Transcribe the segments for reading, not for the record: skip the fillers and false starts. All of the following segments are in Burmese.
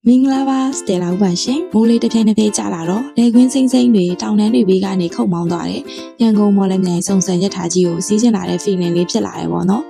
မင်္ဂလာပါစတယ်လာဥပါရှင်မိုးလေးတစ်ဖြည်းဖြည်းကျလာတော့လေကွင်းစိမ့်စိမ့်တွေတောင်တန်းတွေဘေးကနေခုတ်မောင်းသွားတယ်ရန်ကုန်မော်လမြိုင်စုံစံရက်ထားကြီးကိုစီးကျင်လာတဲ့ feeling လေးဖြစ်လာတယ်ပေါ့နော်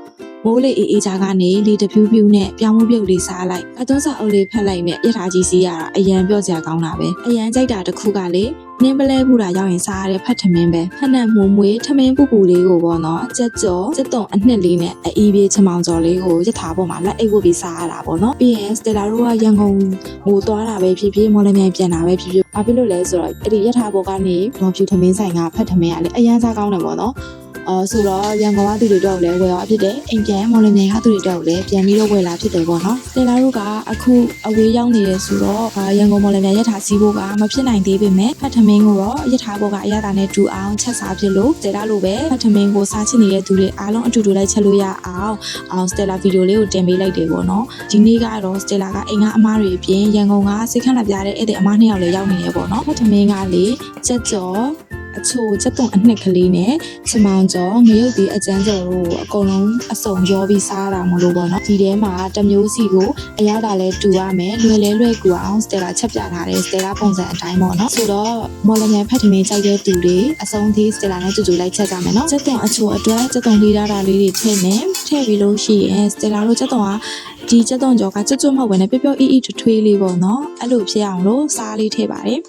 မိုးလေးအေးချာကနေလေတဖြူးဖြူးနဲ့ပြောင်းမှုပြုတ်လေးစားလိုက်အသွန်းစာအုပ်လေးဖက်လိုက်နဲ့ရက်ထားကြီးစီးရတာအရန်ပြော့စရာကောင်းတာပဲအရန်ကြိုက်တာတစ်ခုကလေနင်းပလဲပူတာရောက်ရင်စားရတဲ့ဖတ်ထမင်းပဲဖက်နဲ့မှုံမွေးထမင်းပူပူလေးကိုပေါ့နော်ကြက်ကြော်ကြက်တုံအနှစ်လေးနဲ့အီးပြေးချမောင်ကြော်လေးကိုရက်ထားပေါ်မှာလက်အိတ်ဝတ်ပြီးစားရတာပေါ့နော်ပြီးရင်စတယ်လာတို့ကရန်ကုန်ဟိုသွားတာပဲဖြစ်ဖြစ်မော်လမြိုင်ပြန်တာပဲဖြစ်ဖြစ်ဘာဖြစ်လို့လဲဆိုတော့အဲ့ဒီရက်ထားပေါ်ကနေဒေါ်ဖြူထမင်းဆိုင်ကဖတ်ထမင်းကလေအရန်စားကောင်းတယ်ပေါ့နော်ဆိုတော့ရန်ကုန်ကသူတွေတော့လည်းဝယ်ရဖြစ်တယ်အိမ်ပြန်မော်လမြိုင်ကသူတွေတော့လည်းပြန်ပြီးတော့ဝယ်လာဖြစ်တယ်ပေါ့နော်စတယ်လာတို့ကအခုအဝေးရောက်နေတယ်ဆိုတော့ရန်ကုန်မော်လမြိုင်ရက်ထားစီးဖို့ကမဖြစ်နိုင်သေးပေမဲ့ဖတ်ထမင်းကိုတော့ရက်ထားပေါ်ကအရသာနဲ့တူအောင်ချက်စားဖြစ်လို့စတယ်လာလိုပဲဖတ်ထမင်းကိုစားချင်နေတဲ့သူတွေအားလုံးအတူတူလိုက်ချက်လို့ရအောင်စတယ်လာဗီဒီယိုလေးကိုတင်ပေးလိုက်တယ်ပေါ့နော်ဒီနေ့ကတော့စတယ်လာကအိမ်ကအမားတွေအပြင်ရန်ကုန်ကစိတ်ခန့်လက်ပြတဲ့အဲ့ဒီအမားနှစ်ယောက်လည်းရောက်နေရပေါ့နော်ဖတ်ထမင်းကလေချက်ကြော်အချိုချက်တုံအနှစ်ကလေးနဲ့ချမောင်ကျော်ငရုတ်ဒီအကျန်းကျော်တို့အကုန်လုံးအစုံရောပြီးစားတာမလို့ပေါ့နော်ဒီထဲမှာတမျိုးစီကိုအရသာလဲတူရမယ်လွယ်ကူအောင်စတယ်လာချက်ပြထားတယ်စတယ်လာပုံစံအတိုင်းပေါ့နော်ဆိုတော့မော်လမြိုင်ဖတ်ထမင်းကြိုက်တဲ့သူတွေအစုံသေးစတယ်လာနဲ့တူလိုက်ချက်ကြမယ်နော်ချက်တုံအချိုအတွက်ချက်တုံလေးထားတာလေးတွေထည့်မယ်ထည့်ပြီးလို့ရှိရင်စတယ်လာတို့ချက်တုံကဒီချက်တုံကျော်ကကျွတ်မဟုတ်ဘဲနဲ့ပျော့အေးထွေးလေးပေါ့နော်အဲ့လိုဖြစ်အောင်လို့စားလေးထည့်ပါတယ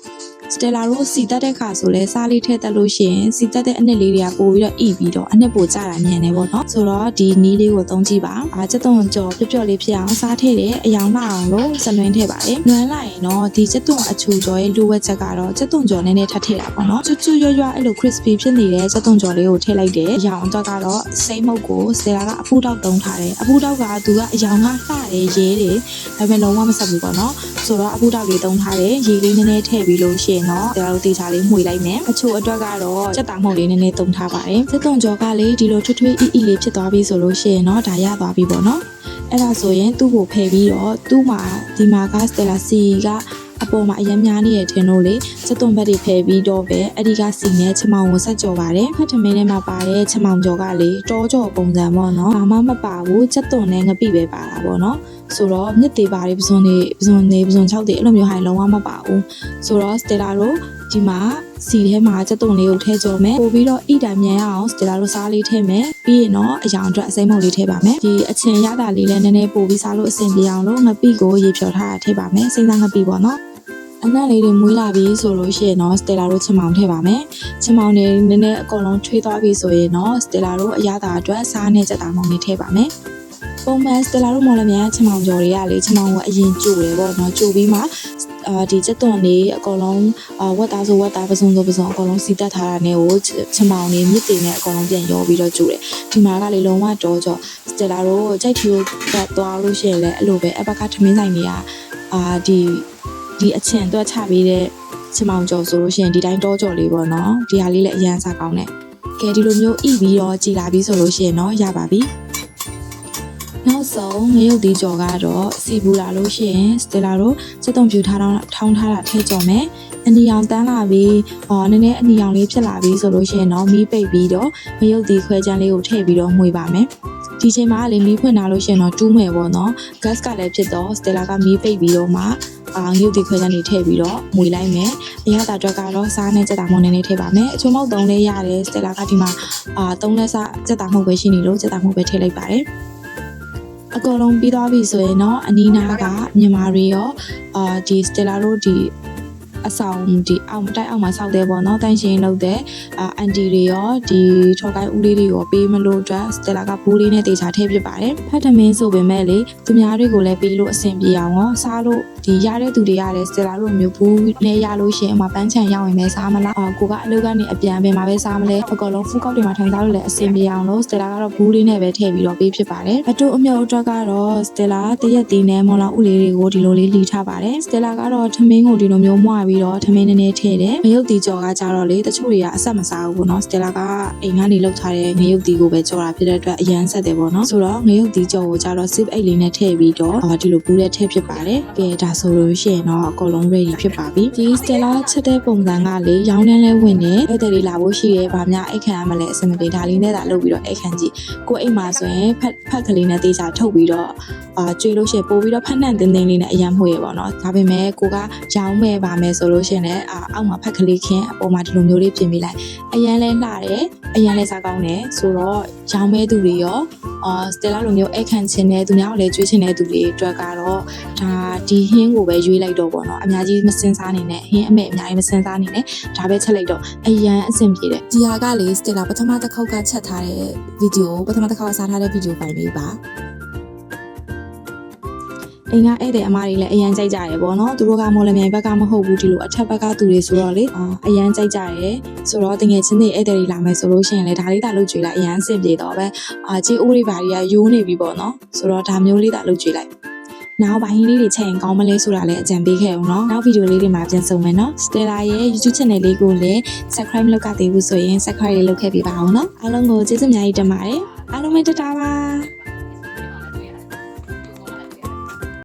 ်စတယ်လာတို့စီတက်တဲ့ခါဆိုလဲစားလေးထည့်တက်လို့ရှိရင်စီတက်တဲ့အနှစ်လေးတွေကပို့ပြီးတော့ဣပြီးတော့အနှစ်ပို့ကြတာမြင်နေပေါ့နော်ဆိုတော့ဒီနီးလေးကိုသုံးကြည့်ပါစက်တုံကြော်ပျော့လေးဖြစ်အောင်စားထည့်တယ်အယောင်လှအောင်လို့စနွင်းထည့်ပါတယ်နွမ်းလိုက်ရင်တော့ဒီစက်တုံအချူကြော်ရဲ့လိုဝက်ချက်ကတော့စက်တုံကြော်နည်းနည်းထပ်ထည့်တာပေါ့နော်ကျွတ်ရွအဲ့လို crispy ဖြစ်နေတဲ့စက်တုံကြော်လေးကိုထည့်လိုက်တယ်အယောင်တော့ကတော့စိမ့်မုတ်ကိုစတယ်လာကအဖူးတောက်တုံးထားတယ်အဖူးတောက်ကသူကအယောင်ကလှတယ်ရေးတယ်ဒါပေမဲ့လုံးဝမဆက်ဘူးပေါ့နော်ဆိုတော့အဖူးတောက်လေးတုံးထားတယ်ရေလေးနည်းနည်းထည့်ပြီးလို့ရှိရင်တော့ကျွန်တော်တို့တေချာလေးမှွေလိုက်မယ်အချို့အတွက်ကတော့စက်တာမှုန့်လေးနည်းနည်းတုံထားပါတယ်စက်တုံကြော်ကလေဒီလိုထွတ်အီလေးဖြစ်သွားပြီဆိုလို့ရှိရင်တော့ဒါရသွားပြီပေါ့နော်အဲ့ဒါဆိုရင်သူ့ကိုဖယ်ပြီးတော့သူ့မှာဒီမှာကစတယ်လာစီကအပေါ်မှာအရင်များနေတဲ့အထင်လို့လေစက်တုံဘက်တွေဖယ်ပြီးတော့ပဲအဲ့ဒီကစီနဲ့ချမောင်ကိုဆက်ကြော်ပါတယ်ဖတ်ထမင်းထဲမှာပါတဲ့ချမောင်ကြော်ကလေတောကြော်ပုံစံပေါ့နော်ဘာမှမပါဘူးစက်တုံနဲ့ငပိပဲပါတာပေါ့နော်ဆိုတော့မြစ်သေးပါလေးပစွန်6တွေအဲ့လိုမျိုးဟိုင်လုံးဝမပါဘူးဆိုတော့စတယ်လာတို့ဒီမှာစီထဲမှာစက်တုံလေးကိုထည့်ကြော်မယ်ပို့ပြီးတော့ဣတိုင်မြန်အောင်စတယ်လာတို့စားလေးထည့်မယ်ပြီးရင်တော့အယောင်အတွက်အစိမ်းမုတ်လေးထည့်ပါမယ်ဒီအချင်ရတာလေးလည်းနည်းနည်းပို့ပြီးစားလို့အဆင်ပြေအောင်လို့ငပိကိုရေဖြော်ထားတာထည့်ပါမယ်စိမ့်သားငပိပေါ့နော်အနက်လေးတွေမွေးလာပြီဆိုလို့ရှိရင်တော့စတယ်လာတို့ချမောင်ထည့်ပါမယ်ချမောင်နေနည်းနည်းအကုန်လုံးထွေးသွားပြီဆိုရင်တော့စတယ်လာတို့အရသာအတွက်စားနဲ့ချက်တာမောင်လေးထည့်ပါမယ်ပုံမှန်စတယ်လာတို့မော်လမြိုင်ချမောင်ကြော်တွေကလေချမောင်ကိုအရင်ကြိုတယ်ပေါ့နော်ကြိုပြီးမှဒီချက်သွန်လေးအကုန်လုံးဝက်သားဆိုဝက်သားပစုံဆိုပစုံအကုန်လုံးစီတက်ထားတာနဲ့ကိုချမောင်လေးမြစ်တင်နဲ့အကုန်လုံးပြန်ရောပြီးတော့ကြိုတယ်ဒီမှာကလေလုံးဝတော့ကြော်စတယ်လာတို့ကြိုက်ထီကိုတက်သွားလို့ရှိရင်လည်းအဲ့လိုပဲအဘကထမင်းဆိုင်တွေကဒီအချင်တော့ချပေးတဲ့ချမောင်ကြော်ဆိုလို့ရှိရင်ဒီတိုင်းတော့ကြော်လေးပေါ့နော်ဒီဟာလေးလည်းအရန်စားကောင်းတယ်ကဲဒီလိုမျိုးဣပြီးတော့ကြည်လာပြီးဆိုလို့ရှိရင်တော့ရပါပြီနောက်ဆုံးငရုတ်ဒီကြော်ကတော့စီပူလာလို့ရှိရင်စတယ်လာတို့စက်တုံဖြူထောင်းထားတာထည့်ကြော်မယ်အနီရောင်တန်းလာပြီးနည်းနည်းအနီရောင်လေးဖြစ်လာပြီးဆိုလို့ရှိရင်တော့မီးပိတ်ပြီးတော့ငရုတ်ဒီခွဲချမ်းလေးကိုထည့်ပြီးတော့မှွေပါမယ်ဒီချိန်မှာလေမီးဖွင့်လာလို့ရှိရင်တော့တူးမယ်ပေါ့နော် gas ကလည်းဖြစ်တော့စတယ်လာကမီးပိတ်ပြီးတော့မှငရုတ်ဒီခွဲချမ်းလေးထည့်ပြီးတော့မှွေလိုက်မယ်အရသာအတွက်ကတော့စားနဲ့ကြက်တာမှုန့်နည်းနည်းထည့်ပါမယ်အချို့မောက်သုံးလေးရတယ်စတယ်လာကဒီမှာသုံးလက်စကြက်တာမှုန့်ပဲရှိနေလို့ကြက်တာမှုန့်ပဲထည့်လိုက်ပါတယ်အကုန်လုံးပြီးသွားပြီဆိုရင်တော့အနီးနားကမြန်မာတွေရောဒီစတယ်လာတို့ဒီအဆောင်ဒီအောက်တိုက်အောက်မှာစောက်တယ်ပေါ့နော်တန့်ရှင်းလုပ်တဲ့အန်တီတွေရောဒီထော်ကိုင်းဦးလေးတွေရောပေးမလို့အတွက်စတယ်လာကဘူးလေးနဲ့တေချာထည့်ပြပါတယ်ဖတ်ထမင်းဆိုပေမဲ့လေသူများတွေကိုလည်းပေးလို့အဆင်ပြေအောင်ရောစားလို့ဒီရတဲ့သူတွေရတယ်စတယ်လာတို့မျိုးဘူးနဲ့ရလို့ရှိရင်အမပန်းချန်ရောက်ရင်လည်းစားမလားကိုကအလုပ်ကနေအပြန်ပဲမှာပဲစားမလဲအကောင်လုံးဖူးကောက်တွေမှာထိုင်စားလို့လည်းအဆင်ပြေအောင်လို့စတယ်လာကတော့ဘူးလေးနဲ့ပဲထည့်ပြီးတော့ပေးဖြစ်ပါတယ်အတူအမြုပ်အတွက်ကတော့စတယ်လာတရက်သေးနဲ့မော်လာဥလေးတွေကိုဒီလိုလေးလှီထားပါတယ်စတယ်လာကတော့ထမင်းကိုဒီလိုမျိုးမွှပြီးတော့ထမင်းနည်းနည်းထည့်တယ်ငရုတ်တီကြော်ကကြတော့လေတချို့တွေကအဆက်မစားဘူးပေါ့နော်စတယ်လာကအိမ်ကနေလောက်ထားတဲ့ငရုတ်တီကိုပဲကြော်တာဖြစ်တဲ့အတွက်အရန်ဆက်တယ်ပေါ့နော်ဆိုတော့ငရုတ်တီကြော်ကိုကြတော့ zip အိတ်လေးနဲ့ထည့်ပြီးတော့ဒီလိုဘူးလေးထည့်ဖြစ်ပါတယ်ကဲဒါ ဆိုလို့ရှိရင်တော့အကုန်လုံး ready ဖြစ်ပါပြီဒီ Stella ချက်တဲ့ပုံစံကလေရောင်းတန်းလဲဝင်နေအဲ့တဲ့လေးလာဖို့ရှိရဲဗာများအိတ်ခံရမလဲအစမပြေဒါလေးနဲ့သာလုပ်ပြီးတော့အိတ်ခံကြည့်ကိုအိမ်မှာဆိုရင်ဖက်ကလေးနဲ့တေချာထုတ်ပြီးတော့ကျွေးလို့ရှိရင်ပို့ပြီးတော့ဖက်နှံတင်းတင်းလေးနဲ့အရန်မှုရပေါ့နော်ဒါပေမဲ့ကိုကရောင်းမဲ့ပါမယ်ဆိုလို့ရှိရင်လည်းအောက်မှာဖက်ကလေးခင်းအပေါ်မှာဒီလိုမျိုးလေးပြင်ပေးလိုက်အရန်လဲလှတယ်အရန်လဲစားကောင်းတယ်ဆိုတော့ရောင်းမဲ့သူတွေရောStella လိုမျိုးအိတ်ခံခြင်းနဲ့သူများကိုလည်းကျွေးခြင်းတဲ့သူတွေအတွက်ကတော့ဒါဒီဟင်းကိုပဲရွေးလိုက်တော့ပေါ့နော်အများကြီးမစင်စားနေနဲ့ဟင်းအမဲ့အများကြီးမစင်စားနေနဲ့ဒါပဲချက်လိုက်တော့အရန်အဆင်ပြေတယ်ဒီဟာကလေ Stella ပထမတစ်ခေါက်ကချက်ထားတဲ့ဗီဒီယိုပထမတစ်ခေါက်စားထားတဲ့ဗီဒီယိုပိုင်လေးပါအိမ်ကဧည့်သည်အမတွေလည်းအရန်ကြိုက်ကြတယ်ပေါ့နော်သူတို့ကမော်လမြိုင်ဘက်ကမဟုတ်ဘူးဒီလိုအထက်ဘက်ကသူတွေဆိုတော့လေအရန်ကြိုက်ကြတယ်ဆိုတော့တကယ်ချင်းတွေဧည့်သည်တွေလာမယ်ဆိုလို့ရှိရင်လည်းဒါလေးသာလုပ်ကြွေးလိုက်အရန်အဆင်ပြေတော့ပဲကြေးအိုးတွေဘာတွေကယိုးနေပြီပေါ့နော်ဆိုတော့ဒါမျိုးလေးသာလုပ်ကြွေးလိုက်နောက်ပိုင်းလေးတွေချက်ရင်ကောင်းမလဲဆိုတာလည်းအကြံပေးခဲ့အောင်နော်နောက်ဗီဒီယိုလေးတွေမှာပြန်ဆုံမယ်နော် Stella ရဲ့ YouTube channel လေးကိုလည်း subscribe လုပ်ကြသေးဘူးဆိုရင် subscribe လေးလုပ်ခဲ့ပေးပါအောင်နော်အားလုံးကိုကျေးဇူးအများကြီးတင်ပါတယ်အားလုံးပဲတတားပါ